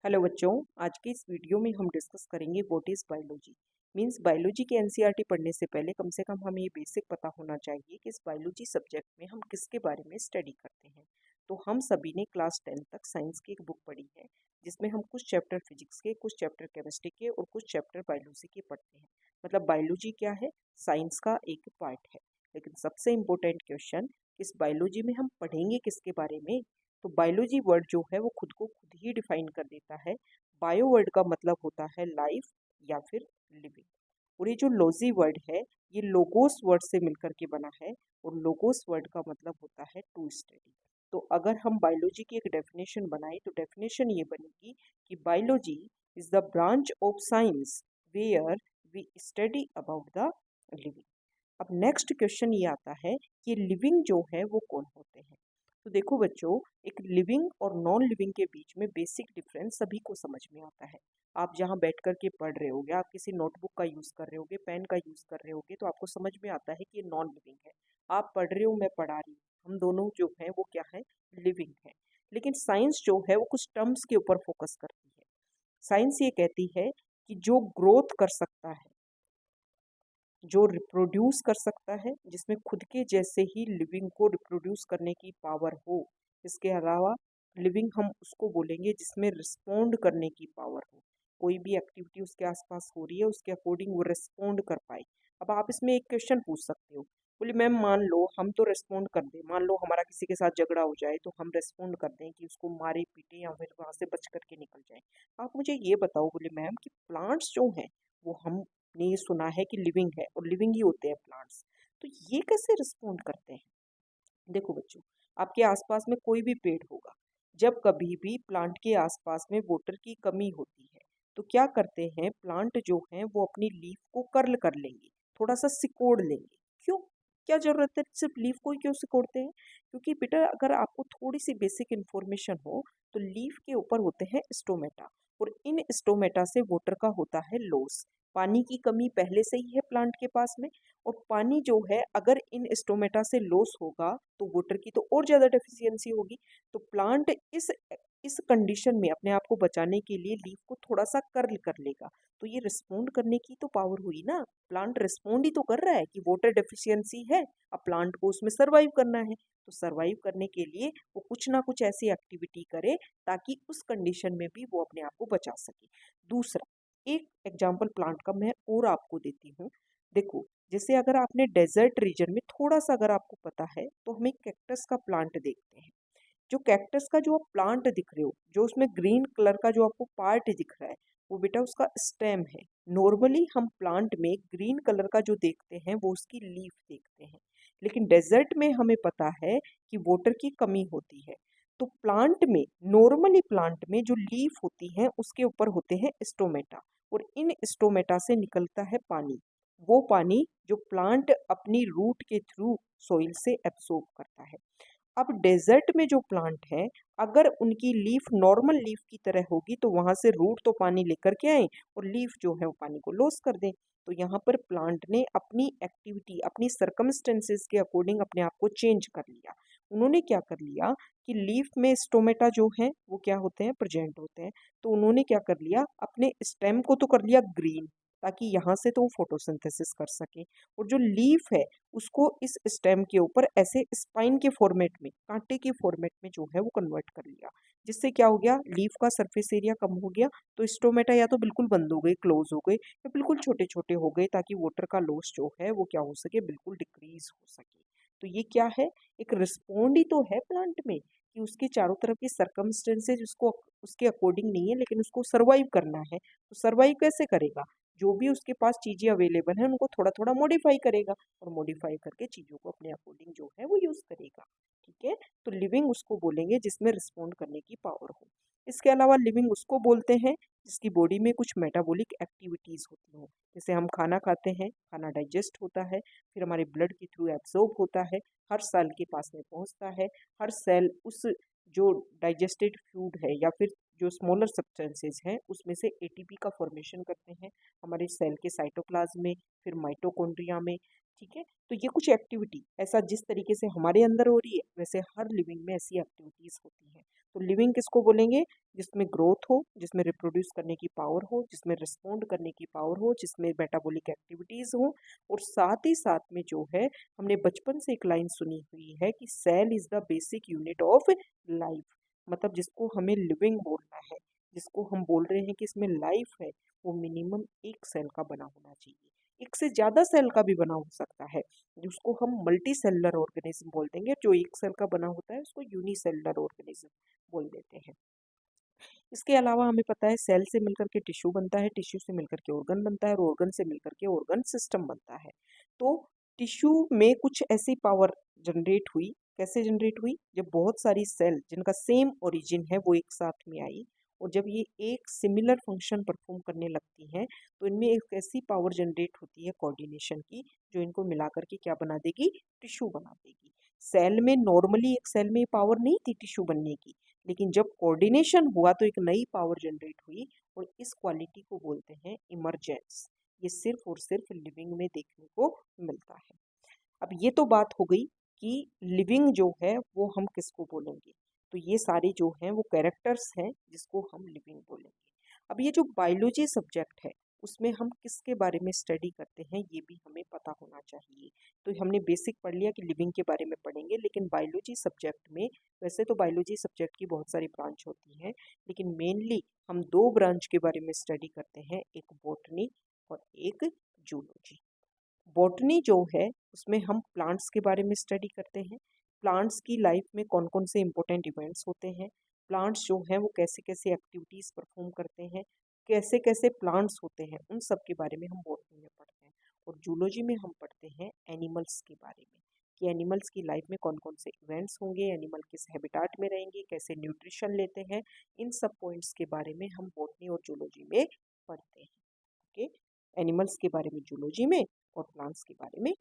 Hello बच्चों, आज की इस वीडियो में हम डिस्कस करेंगे what is biology. Means biology के एनसीईआरटी पढ़ने से पहले कम से कम हमें ये बेसिक पता होना चाहिए कि इस बायोलॉजी सब्जेक्ट में हम किसके बारे में स्टडी करते हैं। तो हम सभी ने क्लास 10 तक साइंस की एक बुक पढ़ी है, जिसमें हम कुछ चैप्टर फिजिक्स के, कुछ चैप्टर केमिस्ट्री के और कुछ चैप्टर बायोलॉजी के पढ़ते हैं। मतलब बायोलॉजी क्या है? साइंस का एक पार्ट है। लेकिन सबसे इम्पोर्टेंट क्वेश्चन, इस बायोलॉजी में हम पढ़ेंगे किसके बारे में? तो बायोलॉजी वर्ड जो है वो खुद को खुद ही डिफाइन कर देता है। बायो वर्ड का मतलब होता है लाइफ या फिर लिविंग। और ये जो लॉजी वर्ड है, ये लोगोस वर्ड से मिलकर के बना है। और लोगोस वर्ड का मतलब होता है टू स्टडी। तो अगर हम बायोलॉजी की एक डेफिनेशन बनाए तो डेफिनेशन ये बनेगी कि biology is the branch of science where we study about the living. अब नेक्स्ट क्वेश्चन ये आता है कि लिविंग जो है वो कौन होते हैं। तो देखो बच्चों, एक लिविंग और नॉन लिविंग के बीच में बेसिक डिफरेंस सभी को समझ में आता है। आप जहाँ बैठ कर के पढ़ रहे होगे, आप किसी नोटबुक का यूज़ कर रहे होगे, पेन का यूज़ कर रहे होगे, तो आपको समझ में आता है कि ये नॉन लिविंग है। आप पढ़ रहे हो, मैं पढ़ा रही हूँ, हम दोनों जो हैं वो क्या है? लिविंग है। लेकिन साइंस जो है वो कुछ टर्म्स के ऊपर फोकस करती है। साइंस ये कहती है कि जो ग्रोथ कर सकता है, जो रिप्रोड्यूस कर सकता है, जिसमें खुद के जैसे ही लिविंग को रिप्रोड्यूस करने की पावर हो। इसके अलावा लिविंग हम उसको बोलेंगे जिसमें रिस्पोंड करने की पावर हो। कोई भी एक्टिविटी उसके आसपास हो रही है, उसके अकॉर्डिंग वो रिस्पोंड कर पाए। अब आप इसमें एक क्वेश्चन पूछ सकते हो, बोले मैम मान लो हम तो रिस्पोंड कर दें, मान लो हमारा किसी के साथ झगड़ा हो जाए तो हम रिस्पोंड कर दें कि उसको मारे पीटे या फिर वहां से बच करके निकल जाए। आप मुझे ये बताओ, बोले मैम कि प्लांट्स जो हैं वो हमने ये सुना है कि लिविंग है और लिविंग ही होते हैं प्लांट्स, तो ये कैसे रिस्पोंड करते हैं? देखो बच्चों, आपके आसपास में कोई भी पेड़ होगा, जब कभी भी प्लांट के आसपास में वाटर की कमी होती है तो क्या करते हैं प्लांट जो हैं वो अपनी लीफ को कर्ल कर लेंगे, थोड़ा सा सिकोड़ लेंगे। क्यों? क्या जरूरत है सिर्फ लीफ को ही क्यों सिकोड़ते हैं? क्योंकि बेटा अगर आपको थोड़ी सी बेसिक इन्फॉर्मेशन हो तो लीफ के ऊपर होते हैं स्टोमेटा, और इन स्टोमेटा से वाटर का होता है लॉस। पानी की कमी पहले से ही है प्लांट के पास में, और पानी जो है अगर इन स्टोमेटा से लॉस होगा तो वाटर की तो और ज़्यादा डेफिशिएंसी होगी। तो प्लांट इस कंडीशन में अपने आप को बचाने के लिए लीफ को थोड़ा सा कर्ल कर लेगा। तो ये रिस्पोंड करने की तो पावर हुई ना। प्लांट रिस्पोंड ही तो कर रहा है कि वाटर डेफिशिएंसी है, अब प्लांट को उसमें सरवाइव करना है। तो सरवाइव करने के लिए वो कुछ ना कुछ ऐसी एक्टिविटी करे ताकि उस कंडीशन में भी वो अपने आप को बचा सके। दूसरा, एक एग्जाम्पल प्लांट का मैं और आपको देती हूँ। देखो, जैसे अगर आपने डेजर्ट रीजन में थोड़ा सा अगर आपको पता है तो हम एक कैक्टस का प्लांट देखते हैं। जो कैक्टस का जो आप प्लांट दिख रहे हो, जो उसमें ग्रीन कलर का जो आपको पार्ट दिख रहा है, वो बेटा उसका स्टेम है। नॉर्मली हम प्लांट में ग्रीन कलर का जो देखते हैं वो उसकी लीफ देखते हैं। लेकिन डेजर्ट में हमें पता है कि वाटर की कमी होती है। तो प्लांट में, नॉर्मली प्लांट में जो लीफ होती है उसके ऊपर होते हैं स्टोमेटा, और इन स्टोमेटा से निकलता है पानी। वो पानी जो प्लांट अपनी रूट के थ्रू सॉइल से एब्सॉर्ब करता है। अब डेजर्ट में जो प्लांट है, अगर उनकी लीफ नॉर्मल लीफ की तरह होगी तो वहां से रूट तो पानी लेकर के आए और लीफ जो है वो पानी को लॉस कर दें। तो यहाँ पर प्लांट ने अपनी एक्टिविटी, अपनी सर्कमस्टेंसेस के अकॉर्डिंग अपने आप को चेंज कर लिया। उन्होंने क्या कर लिया कि लीफ में स्टोमेटा जो है वो क्या होते हैं? प्रेजेंट होते हैं। तो उन्होंने क्या कर लिया, अपने स्टेम को तो कर लिया ग्रीन, ताकि यहाँ से तो वो फोटोसिंथेसिस कर सके। और जो लीफ है उसको इस स्टेम के ऊपर ऐसे स्पाइन के फॉर्मेट में, कांटे के फॉर्मेट में जो है वो कन्वर्ट कर लिया। जिससे क्या हो गया, लीफ का सरफेस एरिया कम हो गया। तो स्टोमेटा या तो बिल्कुल बंद हो गए, क्लोज हो गए, या बिल्कुल छोटे छोटे हो गए, ताकि वाटर का लॉस जो है वो क्या हो सके, बिल्कुल डिक्रीज हो सके। तो ये क्या है? एक रिस्पॉन्ड ही तो है प्लांट में, कि उसके चारों तरफ की सर्कमस्टेंसेज उसको उसके अकॉर्डिंग नहीं है, लेकिन उसको सर्वाइव करना है। तो सर्वाइव कैसे करेगा? जो भी उसके पास चीजें अवेलेबल हैं उनको थोड़ा थोड़ा मॉडिफाई करेगा, और मॉडिफाई करके चीजों को अपने अकॉर्डिंग जो है वो यूज करेगा। ठीक है? तो लिविंग उसको बोलेंगे जिसमें रिस्पोंड करने की पावर हो। इसके अलावा लिविंग उसको बोलते हैं जिसकी बॉडी में कुछ मेटाबॉलिक एक्टिविटीज होती हो। जैसे हम खाना खाते हैं, खाना डाइजेस्ट होता है, फिर हमारे ब्लड के थ्रू एब्जॉर्ब होता है, हर सेल के पास में पहुंचता है। हर सेल उस जो डाइजेस्टेड फूड है या फिर जो स्मॉलर सब्सटेंसेज हैं उसमें से एटीपी का फॉर्मेशन करते हैं हमारे सेल के साइटोप्लाज्म में, फिर माइटोकॉन्ड्रिया में। ठीक है, तो ये कुछ एक्टिविटी ऐसा जिस तरीके से हमारे अंदर हो रही है वैसे हर लिविंग में ऐसी एक्टिविटीज होती हैं। तो लिविंग किसको बोलेंगे? जिसमें ग्रोथ हो, जिसमें रिप्रोड्यूस करने की पावर हो, जिसमें रिस्पॉन्ड करने की पावर हो, जिसमें मेटाबॉलिक एक्टिविटीज हो, और साथ ही साथ में जो है हमने बचपन से एक लाइन सुनी हुई है कि cell is the basic unit of life. मतलब जिसको हमें लिविंग बोलना है, जिसको हम बोल रहे हैं कि इसमें लाइफ है, वो मिनिमम एक सेल का बना होना चाहिए। एक से ज़्यादा सेल का भी बना हो सकता है, जिसको हम मल्टी सेलुलर ऑर्गेनिज्म बोल देंगे। जो एक सेल का बना होता है उसको यूनिसेलुलर ऑर्गेनिज्म बोल देते हैं। इसके अलावा हमें पता है सेल से मिलकर के टिश्यू बनता है, टिश्यू से मिलकर के ऑर्गन बनता है, और ऑर्गन से मिलकर के ऑर्गन सिस्टम बनता है। तो टिश्यू में कुछ ऐसी पावर जनरेट हुई, कैसे जनरेट हुई? जब बहुत सारी सेल जिनका सेम ओरिजिन है वो एक साथ में आई, और जब ये एक सिमिलर फंक्शन परफॉर्म करने लगती हैं तो इनमें एक ऐसी पावर जनरेट होती है कोऑर्डिनेशन की, जो इनको मिला करके क्या बना देगी? टिश्यू बना देगी। सेल में नॉर्मली एक सेल में पावर नहीं थी टिश्यू बनने की, लेकिन जब कोऑर्डिनेशन हुआ तो एक नई पावर जनरेट हुई, और इस क्वालिटी को बोलते हैं इमरजेंस। ये सिर्फ और सिर्फ लिविंग में देखने को मिलता है। अब ये तो बात हो गई कि लिविंग जो है वो हम किसको बोलेंगे। तो ये सारे जो हैं वो कैरेक्टर्स हैं जिसको हम लिविंग बोलेंगे। अब ये जो बायोलॉजी सब्जेक्ट है उसमें हम किसके बारे में स्टडी करते हैं ये भी हमें पता होना चाहिए। तो हमने बेसिक पढ़ लिया कि लिविंग के बारे में पढ़ेंगे, लेकिन बायोलॉजी सब्जेक्ट में, वैसे तो बायोलॉजी सब्जेक्ट की बहुत सारी ब्रांच होती हैं, लेकिन मेनली हम दो ब्रांच के बारे में स्टडी करते हैं, एक बॉटनी और एक जूलॉजी। बॉटनी जो है उसमें हम प्लांट्स के बारे में स्टडी करते हैं, प्लांट्स की लाइफ में कौन कौन से इंपॉर्टेंट इवेंट्स होते हैं, प्लांट्स जो हैं वो कैसे कैसे एक्टिविटीज़ परफॉर्म करते हैं, कैसे कैसे प्लांट्स होते हैं, उन सब के बारे में हम बॉटनी में पढ़ते हैं। और जूलॉजी में हम पढ़ते हैं एनिमल्स के बारे में, कि एनिमल्स की लाइफ में कौन कौन से इवेंट्स होंगे, एनिमल किस हैबिटाट में रहेंगे, कैसे न्यूट्रिशन लेते हैं, इन सब पॉइंट्स के बारे में हम बॉटनी और जूलॉजी में पढ़ते हैं। ओके, एनिमल्स के बारे में जूलॉजी में और प्लांट्स के बारे में